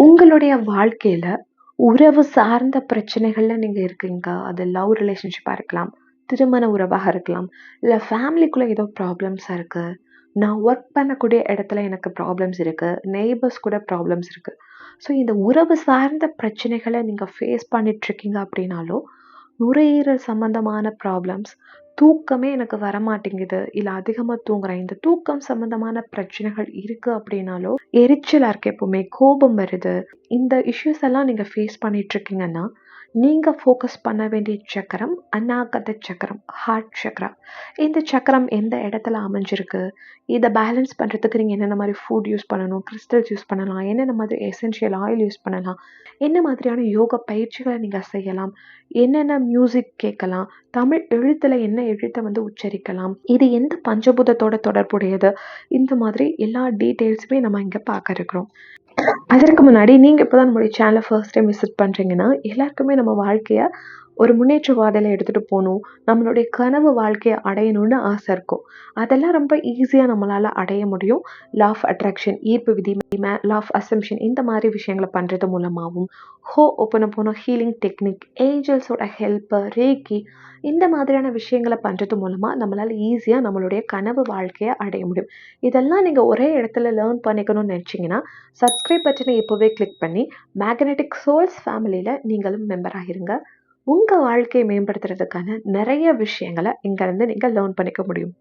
உங்களுடைய வாழ்க்கையில உறவு சார்ந்த பிரச்சனைகள்ல நீங்க இருக்கீங்க. அது லவ் ரிலேஷன்ஷிப்பா இருக்கலாம், திருமண உறவாக இருக்கலாம், இல்ல ஃபேமிலிக்குள்ள ஏதோ ப்ராப்ளம்ஸா இருக்கு. நான் ஒர்க் பண்ணக்கூடிய இடத்துல எனக்கு ப்ராப்ளம்ஸ் இருக்கு. நெய்பர்ஸ் கூட ப்ராப்ளம்ஸ் இருக்கு. ஸோ இந்த உறவு சார்ந்த பிரச்சனைகள நீங்க ஃபேஸ் பண்ணிட்டு இருக்கீங்க அப்படின்னாலோ, நுரையீரல் சம்மந்தமான ப்ராப்ளம்ஸ், தூக்கமே எனக்கு வரமாட்டேங்குது, இல்ல அதிகமா தூங்குறேன். இந்த தூக்கம் சம்மந்தமான பிரச்சனைகள் இருக்கு அப்படின்னாலோ, எரிச்சலா இருக்கு எப்பவுமே, கோபம் வருது. இந்த இஷ்யூஸ் எல்லாம் நீங்க ஃபேஸ் பண்ணிட்டு இருக்கீங்கன்னா, நீங்க ஃபோக்கஸ் பண்ண வேண்டிய சக்கரம் அநாகத சக்கரம், ஹார்ட் சக்ரா. இந்த சக்கரம் எந்த இடத்துல அமைஞ்சிருக்கு? இத பேலன்ஸ் பண்றதுக்கு நீங்க என்னென்ன மாரி ஃபுட் யூஸ் பண்ணணும்? கிறிஸ்டல்ஸ் யூஸ் பண்ணலாம். என்னென்ன மாதிரி எசென்ஷியல் ஆயில் யூஸ் பண்ணலாம்? என்ன மாதிரியான யோகா பயிற்சிகள நீங்க செய்யலாம்? என்னென்ன மியூசிக் கேட்கலாம்? தமிழ் எழுத்துல என்ன எழுத்த வந்து உச்சரிக்கலாம்? இது எந்த பஞ்சபூதத்தோட தொடர்புடையது? இந்த மாதிரி எல்லா டீட்டெயில்ஸுமே நம்ம இங்க பார்க்க இருக்கிறோம். அதற்கு முன்னாடி நீங்க இப்பதான் நம்மளுடைய சேனலை ஃபர்ஸ்ட் டைம் விசிட் பண்றீங்கன்னா, எல்லாருக்குமே நம்ம வாழ்க்கைய ஒரு முன்னேற்ற பாதையில எடுத்துட்டு போணும். நம்மளுடைய கனவு வாழ்க்கைய அடையணும்னு ஆசை இருக்கும். அதெல்லாம் ரொம்ப ஈஸியா நம்மளால அடைய முடியும். லா ஆஃப் அட்ராக்ஷன், ஈர்ப்பு விதி, லா ஆஃப் அசம்ப்ஷன் இந்த மாதிரி விஷயங்கள பண்றது மூலமாவும், ஹோபோனோபோனோ ஹீலிங் டெக்னிக், ஏஞ்சல்ஸோட ஹெல்ப், ரேக்கி இந்த மாதிரியான விஷயங்கள பண்றது மூலமா நம்மளால ஈஸியா நம்மளுடைய கனவு வாழ்க்கைய அடைய முடியும். இதெல்லாம் நீங்க ஒரே இடத்துல லேர்ன் பண்ணிக்கணும்னு நினைச்சீங்கன்னா, சப்ஸ்கிரைப் பட்டனை இப்போவே கிளிக் பண்ணி மேக்னெட்டிக் சோல்ஸ் ஃபேமிலியில நீங்களும் மெம்பர் ஆகிருங்க. உங்க வாழ்க்கையை மேம்படுத்துறதுக்கான நிறைய விஷயங்களை இங்க இருந்து நீங்க லேர்ன் பண்ணிக்க முடியும்.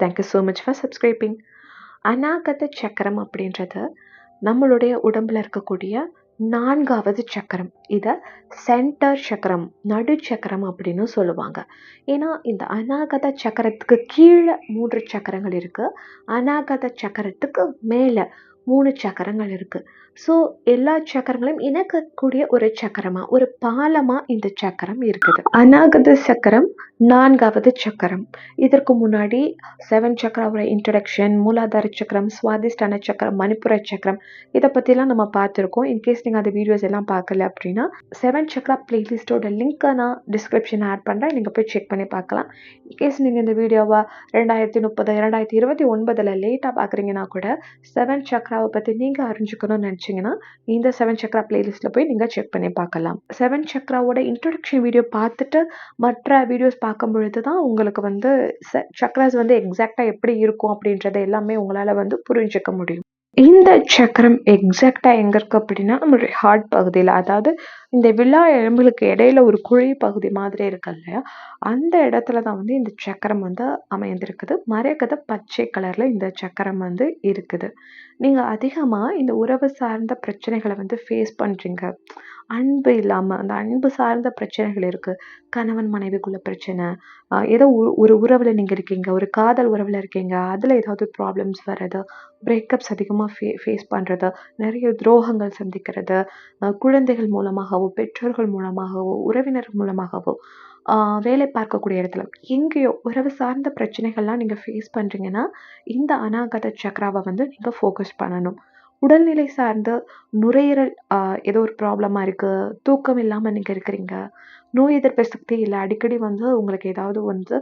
Thank you so much for subscribing. அநாகத சக்கரம் அப்படின்றது நம்மளுடைய உடம்புல இருக்கக்கூடிய 4வது சக்கரம். இத சென்டர் சக்கரம், நடு சக்கரம் அப்படின்னு சொல்லுவாங்க. ஏன்னா இந்த அநாகத சக்கரத்துக்கு கீழே 3 சக்கரங்கள் இருக்கு. அநாகத சக்கரத்துக்கு மேல 3 சக்கரங்கள் இருக்கு. ஸோ எல்லா சக்கரங்களையும் இணைக்கக்கூடிய ஒரு சக்கரமா, ஒரு பாலமா இந்த சக்கரம் இருக்குது. அநாகத சக்கரம் 4வது சக்கரம். இதற்கு முன்னாடி 7 சக்கராவோட இன்ட்ரடக்ஷன், மூலாதார சக்கரம், சுவாதிஷ்டான சக்கரம், மணிப்புர சக்கரம் இதை பற்றிலாம் நம்ம பார்த்துருக்கோம். இன்கேஸ் நீங்கள் அந்த வீடியோஸ் எல்லாம் பார்க்கல அப்படின்னா 7 சக்கரா பிளேலிஸ்ட்டோட லிங்க்கை நான் டிஸ்கிரிப்ஷன் ஆட் பண்ணுறேன். நீங்கள் போய் செக் பண்ணி பார்க்கலாம். இன்கேஸ் நீங்கள் இந்த வீடியோவை 2030, 2029 லேட்டாக பார்க்குறீங்கன்னா கூட 7 சக்கராவை பற்றி நீங்கள் அறிஞ்சுக்கணும்னு நினச்சிங்கன்னா இந்த 7 சக்கரா பிளேலிஸ்ட்டில் போய் நீங்கள் செக் பண்ணி பார்க்கலாம். 7 சக்கராவோட இன்ட்ரொடக்ஷன் வீடியோ பார்த்துட்டு மற்ற வீடியோஸ் பார்க்கும் பொழுது தான் உங்களுக்கு வந்து சக்கராஸ் வந்து எக்ஸாக்டாக எப்படி இருக்கும் அப்படின்றத எல்லாமே உங்களால் வந்து புரிஞ்சுக்க முடியும். இந்த சக்கரம் எக்ஸாக்டா எங்க இருக்கு அப்படின்னா நம்மளுடைய ஹார்ட் பகுதியில், அதாவது இந்த விழா எலும்புகளுக்கு இடையில ஒரு குழி பகுதி மாதிரி இருக்கு இல்லையா, அந்த இடத்துல தான் வந்து இந்த சக்கரம் வந்து அமைந்திருக்குது. மரகத பச்சை கலர்ல இந்த சக்கரம் வந்து இருக்குது. நீங்க அதிகமா இந்த உறவு சார்ந்த பிரச்சனைகளை வந்து ஃபேஸ் பண்றீங்க. அன்பு இல்லாம அந்த அன்பு சார்ந்த பிரச்சனைகள் இருக்கு. கணவன் மனைவிக்குள்ள பிரச்சனை, ஏதோ ஒரு உறவுல நீங்க இருக்கீங்க, ஒரு காதல் உறவுல இருக்கீங்க, அதுல ஏதாவது ப்ராப்ளம்ஸ் வர்றது, பிரேக்கப்ஸ் அதிகமாக ஃபேஸ் பண்ணுறது, நிறைய துரோகங்கள் சந்திக்கிறது, குழந்தைகள் மூலமாகவோ, பெற்றோர்கள் மூலமாகவோ, உறவினர் மூலமாகவோ, வேலை பார்க்கக்கூடிய இடத்துல எங்கேயோ உறவு சார்ந்த பிரச்சனைகள்லாம் நீங்கள் ஃபேஸ் பண்ணுறீங்கன்னா, இந்த அநாகத சக்கராவை வந்து நீங்கள் ஃபோக்கஸ் பண்ணணும். உடல்நிலை சார்ந்த நுரையீரல் ஏதோ ஒரு ப்ராப்ளமாக இருக்குது, தூக்கம் இல்லாமல் நீங்கள் இருக்கிறீங்க, நோய் எதிர்ப்பு சக்தி இல்லை, அடிக்கடி வந்து உங்களுக்கு ஏதாவது வந்து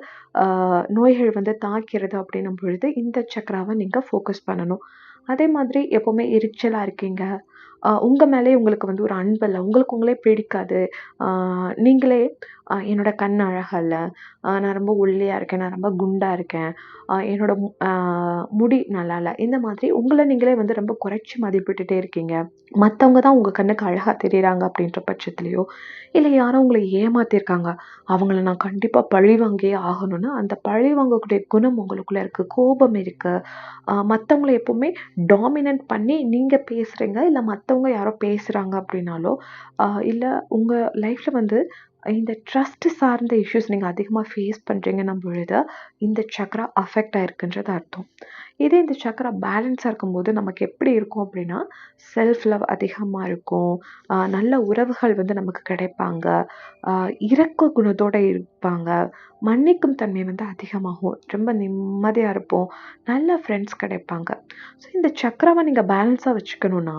நோய்கள் வந்து தாக்கிறது அப்படின்னும் பொழுது இந்த சக்கராவை நீங்கள் ஃபோக்கஸ் பண்ணணும். அதே மாதிரி எப்போவுமே எரிச்சலாக இருக்கீங்க, உங்கள் மேலே உங்களுக்கு வந்து ஒரு அன்பு இல்லை, உங்களுக்கு உங்களே பிடிக்காது, நீங்களே என்னோட கண் அழகாக இல்லை, நான் ரொம்ப ஒல்லியாக இருக்கேன், நான் ரொம்ப குண்டாக இருக்கேன், என்னோட முடி நல்லா இல்லை, இந்த மாதிரி உங்களை நீங்களே வந்து ரொம்ப குறைச்சி மதிப்பிட்டுட்டே இருக்கீங்க, மற்றவங்க தான் உங்கள் கண்ணுக்கு அழகாக தெரியுறாங்க அப்படின்ற பட்சத்துலையோ, இல்லை யாரோ உங்களை ஏமாத்திருக்காங்க, அவங்கள நான் கண்டிப்பாக பழி வாங்கியே ஆகணும்னு அந்த பழி வாங்கக்கூடிய குணம் உங்களுக்குள்ளே இருக்குது, கோபம் இருக்குது, மற்றவங்கள எப்போவுமே டாமினன்ட் பண்ணி நீங்கள் பேசுகிறீங்க, இல்லை மற்றவங்க யாரோ பேசுகிறாங்க அப்படின்னாலோ, இல்லை உங்கள் லைஃப்பில் வந்து இந்த ட்ரஸ்ட் சார்ந்த இஷ்யூஸ் நீங்கள் அதிகமாக ஃபேஸ் பண்ணுறீங்கன்னும் பொழுது இந்த சக்கரா அஃபெக்ட் ஆயிருக்குன்றது அர்த்தம். இதே இந்த சக்கரா பேலன்ஸாக இருக்கும்போது நமக்கு எப்படி இருக்கும் அப்படின்னா, செல்ஃப் லவ் அதிகமாக இருக்கும், நல்ல உறவுகள் வந்து நமக்கு கிடைப்பாங்க, இரக்க குணத்தோடு இருப்பாங்க, மன்னிக்கும் தன்மை வந்து அதிகமாகும், ரொம்ப நிம்மதியாக இருப்போம், நல்ல ஃப்ரெண்ட்ஸ் கிடைப்பாங்க. ஸோ இந்த சக்கராவை நீங்கள் பேலன்ஸாக வச்சுக்கணுன்னா,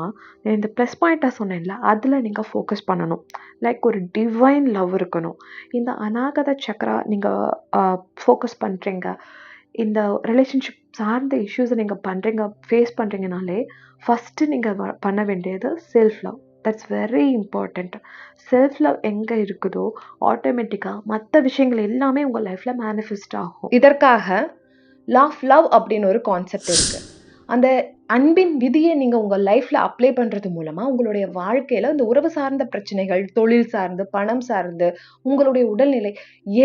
இந்த ப்ளஸ் பாயிண்ட்டாக சொன்னேன்ல, அதில் நீங்கள் ஃபோக்கஸ் பண்ணணும். லைக் ஒரு டிவைன் லவ் இருக்கணும். இந்த அநாகத சக்கரா நீங்கள் ஃபோக்கஸ் பண்ணுறீங்க, இந்த ரிலேஷன்ஷிப் சார்ந்த இஷ்யூஸை நீங்கள் ஃபேஸ் பண்ணுறீங்கனாலே ஃபஸ்ட்டு நீங்கள் பண்ண வேண்டியது self love. That's very important. Self love எங்கே இருக்குதோ ஆட்டோமேட்டிக்காக மற்ற விஷயங்கள் எல்லாமே உங்கள் லைஃப்பில் மேனிஃபெஸ்ட் ஆகும். இதற்காக லா ஆஃப் லவ் அப்படின்னு ஒரு கான்செப்ட் இருக்குது. அந்த அன்பின் விதியை நீங்கள் உங்கள் லைஃப்பில் அப்ளை பண்ணுறது மூலமாக உங்களுடைய வாழ்க்கையில் இந்த உறவு சார்ந்த பிரச்சனைகள், தொழில் சார்ந்து, பணம் சார்ந்து, உங்களுடைய உடல்நிலை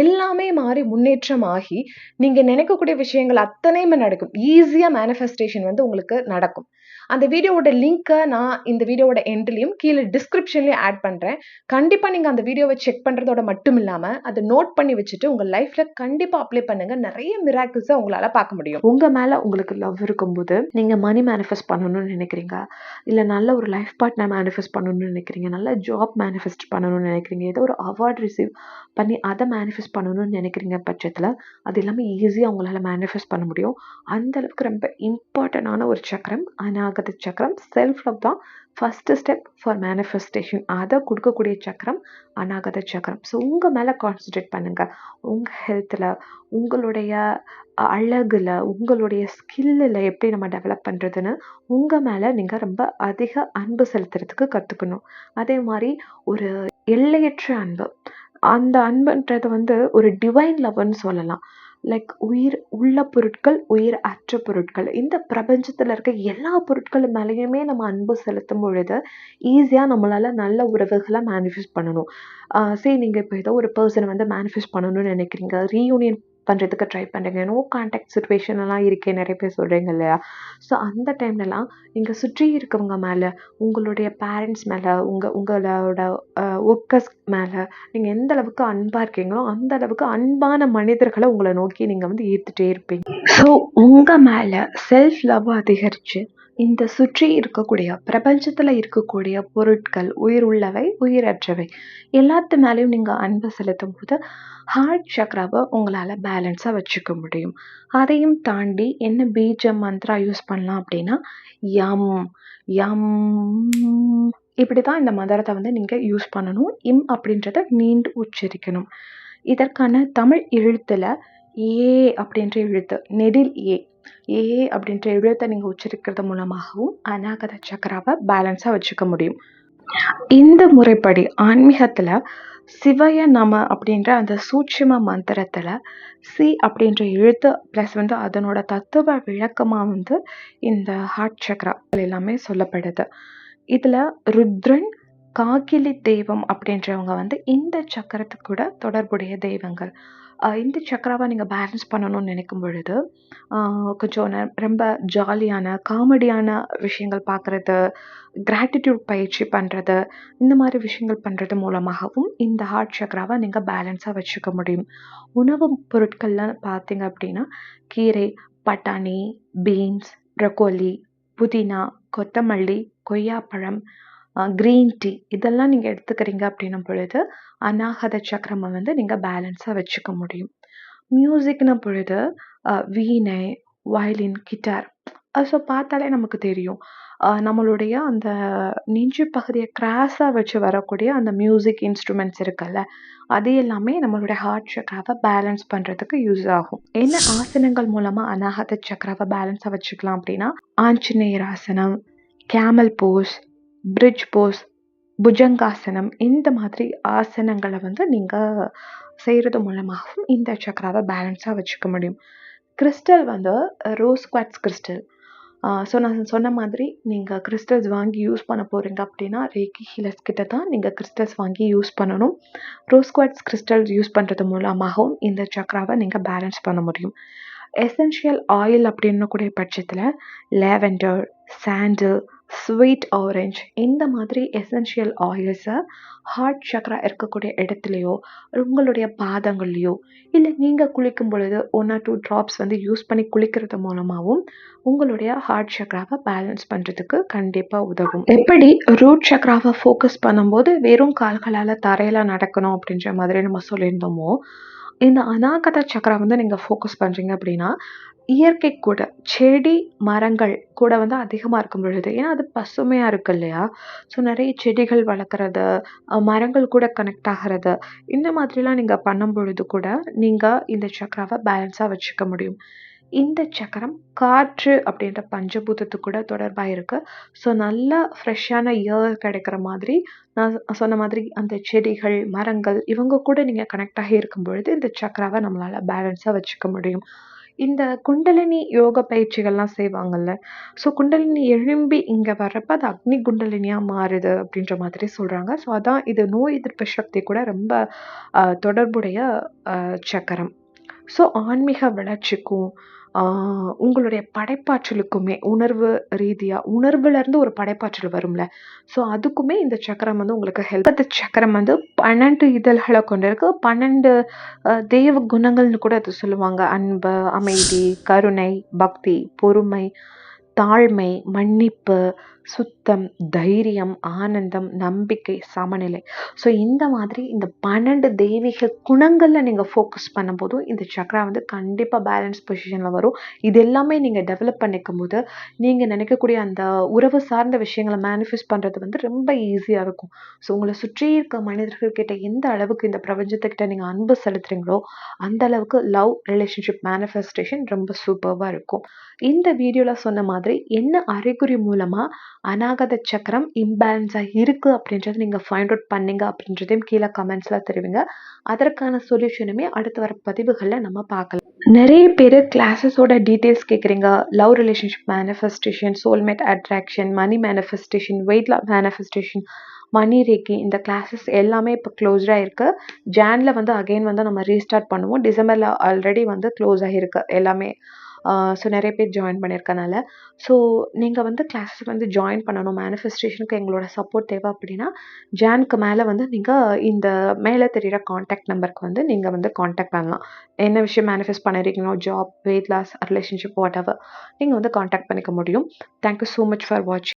எல்லாமே மாறி முன்னேற்றம் ஆகி நீங்கள் நினைக்கக்கூடிய விஷயங்கள் அத்தனையுமே நடக்கும். ஈஸியாக மேனிஃபெஸ்டேஷன் வந்து உங்களுக்கு நடக்கும். அந்த வீடியோவோட லிங்க்கை நான் இந்த வீடியோவோட எண்ட்லையும் கீழே டிஸ்கிரிப்ஷன்லையும் ஆட் பண்ணுறேன். கண்டிப்பாக நீங்கள் அந்த வீடியோவை செக் பண்ணுறதோட மட்டும் இல்லாமல் அதை நோட் பண்ணி வச்சுட்டு உங்கள் லைஃப்பில் கண்டிப்பாக அப்ளை பண்ணுங்கள். நிறைய மிராக்கிள்ஸை உங்களால் பார்க்க முடியும். உங்கள் மேலே உங்களுக்கு லவ் இருக்கும்போது நீங்கள் மணி மேனிஃபெஸ்ட் பண்ணணும்னு நினைக்கிறீங்க, இல்லை நல்ல ஒரு லைஃப் பார்ட்னர் மேனிஃபெஸ்ட் பண்ணணும்னு நினைக்கிறீங்க, நல்ல ஜாப் மேனிஃபெஸ்ட் பண்ணணும்னு நினைக்கிறீங்க, ஏதோ ஒரு அவார்ட் ரிசீவ் பண்ணி அதை மேனிஃபெஸ்ட் பண்ணணும்னு நினைக்கிறீங்க பட்சத்தில் அது எல்லாமே ஈஸியாக உங்களால் மேனிஃபெஸ்ட் பண்ண முடியும். அந்த அளவுக்கு ரொம்ப இம்பார்ட்டண்டான ஒரு சக்கரம் அனாகத சக்கரம். செல்ஃப் லவ் தான் ஃபஸ்ட்டு ஸ்டெப் ஃபார் மேனிஃபெஸ்டேஷன். அதை கொடுக்கக்கூடிய சக்கரம் அனாகத சக்கரம். ஸோ உங்கள் மேலே கான்சன்ட்ரேட் பண்ணுங்கள். உங்கள் ஹெல்த்தில், உங்களுடைய அழகில், உங்களுடைய ஸ்கில்லில் எப்படி நம்ம டெவலப் பண்ணுறதுன்னு உங்கள் மேலே நீங்கள் ரொம்ப அதிக அன்பு செலுத்துறதுக்கு கற்றுக்கணும். அதே மாதிரி ஒரு எல்லையற்ற அன்பு, அந்த அன்புன்றது வந்து ஒரு டிவைன் லவ்னு சொல்லலாம். லைக் உயிர் உள்ள பொருட்கள், உயிர் அற்ற பொருட்கள், இந்த பிரபஞ்சத்தில் இருக்க எல்லா பொருட்கள் மேலேயுமே நம்ம அன்பு செலுத்தும் பொழுது ஈஸியாக நம்மளால் நல்ல உறவுகளை மேனிஃபெஸ்ட் பண்ணணும். சரி, நீங்கள் இப்போ ஏதோ ஒரு பர்சனை வந்து மேனிஃபெஸ்ட் பண்ணணும்னு நினைக்கிறீங்க, ரீயூனியன் பண்ணுறதுக்கு ட்ரை பண்ணுறீங்க, நோ கான்டாக்ட் சுச்சுவேஷன்லாம் இருக்கே நிறைய பேர் சொல்கிறீங்க இல்லையா? ஸோ அந்த டைம்லலாம் நீங்கள் சுற்றி இருக்கவங்க மேலே, உங்களுடைய பேரண்ட்ஸ் மேலே, உங்களோட ஒர்க்கர்ஸ் மேலே நீங்கள் எந்த அளவுக்கு அன்பாக இருக்கீங்களோ அந்த அளவுக்கு அன்பான மனிதர்களை உங்களை நோக்கி நீங்கள் வந்து ஈர்த்துட்டே இருப்பீங்க. ஸோ உங்கள் மேலே செல்ஃப் லவ் அதிகரித்து இந்த சுற்றி இருக்கக்கூடிய பிரபஞ்சத்தில் இருக்கக்கூடிய பொருட்கள், உயிர் உள்ளவை, உயிரற்றவை எல்லாத்து மேலேயும் நீங்கள் அன்பை செலுத்தும் போது ஹார்ட் சக்ராவை உங்களால் பேலன்ஸாக வச்சுக்க முடியும். அதையும் தாண்டி என்ன பீஜம் மந்த்ரா யூஸ் பண்ணலாம் அப்படின்னா யம் யம் இப்படி தான் இந்த மந்திரத்தை வந்து நீங்கள் யூஸ் பண்ணணும். இம் அப்படின்றத நீண்டு உச்சரிக்கணும். இதற்கான தமிழ் எழுத்தில் ஏ அப்படின்ற எழுத்து, நெடில் ஏ அப்படின்ற எழுத்தை நீங்கள் உச்சரிக்கிறது மூலமாகவும் அநாகத சக்கராவை பேலன்ஸாக வச்சுக்க முடியும். இந்த முறைப்படி ஆன்மீகத்தில் சிவய நம அப்படின்ற அந்த சூட்சும மந்திரத்தில் சி அப்படின்ற எழுத்து ப்ளஸ் வந்து அதனோட தத்துவ விளக்கமாக வந்து இந்த ஹார்ட் சக்ரா எல்லாமே சொல்லப்படுது. இதில் ருத்ரன், காக்கிலி தெய்வம் அப்படின்றவங்க வந்து இந்த சக்கரத்துக்கு கூட தொடர்புடைய தெய்வங்கள். இந்த சக்கராவை நீங்கள் பேலன்ஸ் பண்ணணும்னு நினைக்கும் பொழுது கொஞ்சம் ரொம்ப ஜாலியான காமெடியான விஷயங்கள் பார்க்குறது, கிராட்டிடியூட் பயிற்சி பண்ணுறது, இந்த மாதிரி விஷயங்கள் பண்ணுறது மூலமாகவும் இந்த ஹார்ட் சக்கராவை நீங்கள் பேலன்ஸாக வச்சுக்க முடியும். உணவு பொருட்கள்லாம் பார்த்தீங்க அப்படின்னா கீரை, பட்டாணி, பீன்ஸ், ப்ரொக்கோலி, புதினா, கொத்தமல்லி, கொய்யாப்பழம், க்ரீன் டீ இதெல்லாம் நீங்கள் எடுத்துக்கிறீங்க அப்படின்னும் பொழுது அநாகத சக்கரமை வந்து நீங்கள் பேலன்ஸாக வச்சுக்க முடியும். மியூசிக்னு பொழுது வீணை, வயலின், கிட்டார், ஸோ பார்த்தாலே நமக்கு தெரியும் நம்மளுடைய அந்த நெஞ்சு பகுதியை கிராஸாக வச்சு வரக்கூடிய அந்த மியூசிக் இன்ஸ்ட்ருமெண்ட்ஸ் இருக்குல்ல, அது எல்லாமே நம்மளுடைய ஹார்ட் சக்கராவை பேலன்ஸ் பண்ணுறதுக்கு யூஸ் ஆகும். என்ன ஆசனங்கள் மூலமாக அநாகத சக்கராவை பேலன்ஸாக வச்சுக்கலாம் அப்படின்னா ஆஞ்சநேயர் ஆசனம், கேமல் போஸ், பிரிட்ஜ் போஸ், புஜங்காசனம், இந்த மாதிரி ஆசனங்களை வந்து நீங்கள் செய்கிறது மூலமாகவும் இந்த சக்கராவை பேலன்ஸாக வச்சுக்க முடியும். கிறிஸ்டல் வந்து ரோஸ் குவார்ட்ஸ் கிறிஸ்டல். ஸோ நான் சொன்ன மாதிரி நீங்கள் கிறிஸ்டல்ஸ் வாங்கி யூஸ் பண்ண போகிறீங்க அப்படின்னா ரேக்கி ஹீலர்ஸ் கிட்ட தான் நீங்கள் கிறிஸ்டல்ஸ் வாங்கி யூஸ் பண்ணணும். ரோஸ் குவார்ட்ஸ் கிறிஸ்டல்ஸ் யூஸ் பண்ணுறது மூலமாகவும் இந்த சக்கராவை நீங்கள் பேலன்ஸ் பண்ண முடியும். எசென்ஷியல் ஆயில் அப்படின்னு கூடிய பட்சத்தில் லேவெண்டர், சாண்டில், ஸ்வீட் ஆரஞ்ச் இந்த மாதிரி எசென்ஷியல் ஆயில்ஸை ஹார்ட் சக்கரா இருக்கக்கூடிய இடத்துலையோ உங்களுடைய பாதங்கள்லையோ இல்லை நீங்கள் குளிக்கும் பொழுது 1 or 2 ட்ராப்ஸ் வந்து யூஸ் பண்ணி குளிக்கிறது மூலமாகவும் உங்களுடைய ஹார்ட் சக்கராவை பேலன்ஸ் பண்ணுறதுக்கு கண்டிப்பாக உதவும். எப்படி ரூட் சக்கராவை ஃபோக்கஸ் பண்ணும்போது வெறும் கால்களால் தரையில் நடக்கணும் அப்படின்ற மாதிரி நம்ம சொல்லியிருந்தோமோ, இந்த அநாகத சக்கரா வந்து நீங்கள் ஃபோக்கஸ் பண்ணுறீங்க அப்படின்னா இயற்கை கூட செடி மரங்கள் கூட வந்து அதிகமாக இருக்கும் பொழுது, ஏன்னா அது பசுமையாக இருக்கு இல்லையா, ஸோ நிறைய செடிகள் வளர்க்குறது, மரங்கள் கூட கனெக்ட் ஆகிறது, இந்த மாதிரிலாம் நீங்கள் பண்ணும் பொழுது கூட நீங்கள் இந்த சக்கராவை பேலன்ஸாக வச்சுக்க முடியும். இந்த சக்கரம் காற்று அப்படின்ற பஞ்சபூதத்து கூட தொடர்பாக இருக்கு. ஸோ நல்லா ஃப்ரெஷ்ஷான ஏர் கிடைக்கிற மாதிரி நான் சொன்ன மாதிரி அந்த செடிகள், மரங்கள் இவங்க கூட நீங்கள் கனெக்ட் ஆகி இருக்கும் பொழுது இந்த சக்கராவை நம்மளால் பேலன்ஸாக வச்சுக்க முடியும். இந்த குண்டலினி யோக பயிற்சிகள்லாம் செய்வாங்கல்ல, ஸோ குண்டலினி எழும்பி இங்கே வர்றப்ப அது அக்னி குண்டலினியாக மாறுது அப்படின்ற மாதிரி சொல்கிறாங்க. ஸோ அதான் இது நோய் எதிர்ப்பு சக்தி கூட ரொம்ப தொடர்புடைய சக்கரம். ஸோ ஆன்மீக வளர்ச்சிக்கும் உங்களுடைய படைப்பாற்றலுக்குமே உணர்வு ரீதியாக உணர்வுலேருந்து ஒரு படைப்பாற்றல் வரும்ல, ஸோ அதுக்குமே இந்த சக்கரம் வந்து உங்களுக்கு ஹெல்ப். இந்த சக்கரம் வந்து 12 இதழ்களை கொண்டிருக்கு. 12 தெய்வ குணங்கள்னு கூட அது சொல்லுவாங்க. அன்பு, அமைதி, கருணை, பக்தி, பொறுமை, தாழ்மை, மன்னிப்பு, சுத்தம், தைரியம், ஆனந்தம், நம்பிக்கை, சமநிலை. ஸோ இந்த மாதிரி இந்த 12 தெய்வீக குணங்களில் நீங்கள் ஃபோக்கஸ் பண்ணும்போதும் இந்த சக்ரா வந்து கண்டிப்பாக பேலன்ஸ் பொசிஷனில் வரும். இது எல்லாமே நீங்கள் டெவலப் பண்ணிக்கும் போது நீங்கள் நினைக்கக்கூடிய அந்த உறவு சார்ந்த விஷயங்களை மேனிஃபெஸ்ட் பண்ணுறது வந்து ரொம்ப ஈஸியாக இருக்கும். ஸோ உங்களை சுற்றி இருக்க மனிதர்கள்கிட்ட எந்த அளவுக்கு இந்த பிரபஞ்சத்துக்கிட்ட நீங்கள் அன்பு செலுத்துறீங்களோ அந்த அளவுக்கு லவ் ரிலேஷன்ஷிப் மேனிஃபெஸ்டேஷன் ரொம்ப சூப்பராக இருக்கும். இந்த வீடியோவில் சொன்ன மாதிரி என்ன அறிகுறி மூலமாக அநாகத சக்கரம் இம்பேலன்ஸாக இருக்குது அப்படின்றத நீங்கள் ஃபைண்ட் அவுட் பண்ணீங்க அப்படின்றதையும் கீழே கமெண்ட்ஸில் தெரிவிங்க. அதற்கான சொல்யூஷனுமே அடுத்து வர பதிவுகளில் நம்ம பார்க்கலாம். நிறைய பேர் கிளாஸஸோட டீட்டெயில்ஸ் கேட்குறீங்க. Love relationship manifestation, soulmate attraction, money manifestation, weight loss manifestation, money reiki, இந்த கிளாஸஸ் எல்லாமே இப்போ க்ளோஸ்டாக இருக்குது. ஜானில் வந்து அகெயின் வந்து நம்ம ரீஸ்டார்ட் பண்ணுவோம். டிசம்பரில் ஆல்ரெடி வந்து க்ளோஸ் ஆகிருக்கு எல்லாமே. ஸோ நிறைய பேர் ஜாயின் பண்ணியிருக்கனால, ஸோ நீங்கள் வந்து கிளாஸஸ் வந்து ஜாயின் பண்ணணும், மேனிஃபெஸ்டேஷனுக்கு எங்களோட சப்போர்ட் தேவை அப்படின்னா ஜானுக்கு மேலே வந்து நீங்கள் இந்த மேலே தெரிகிற காண்டாக்ட் நம்பருக்கு வந்து நீங்கள் வந்து காண்டாக்ட் பண்ணலாம். என்ன விஷயம் மேனிஃபெஸ்ட் பண்ணிருக்கீங்களோ, job, weight loss, relationship, whatever, நீங்கள் வந்து காண்டாக்ட் பண்ணிக்க முடியும். தேங்க்யூ ஸோ மச் ஃபார் வாட்சிங்.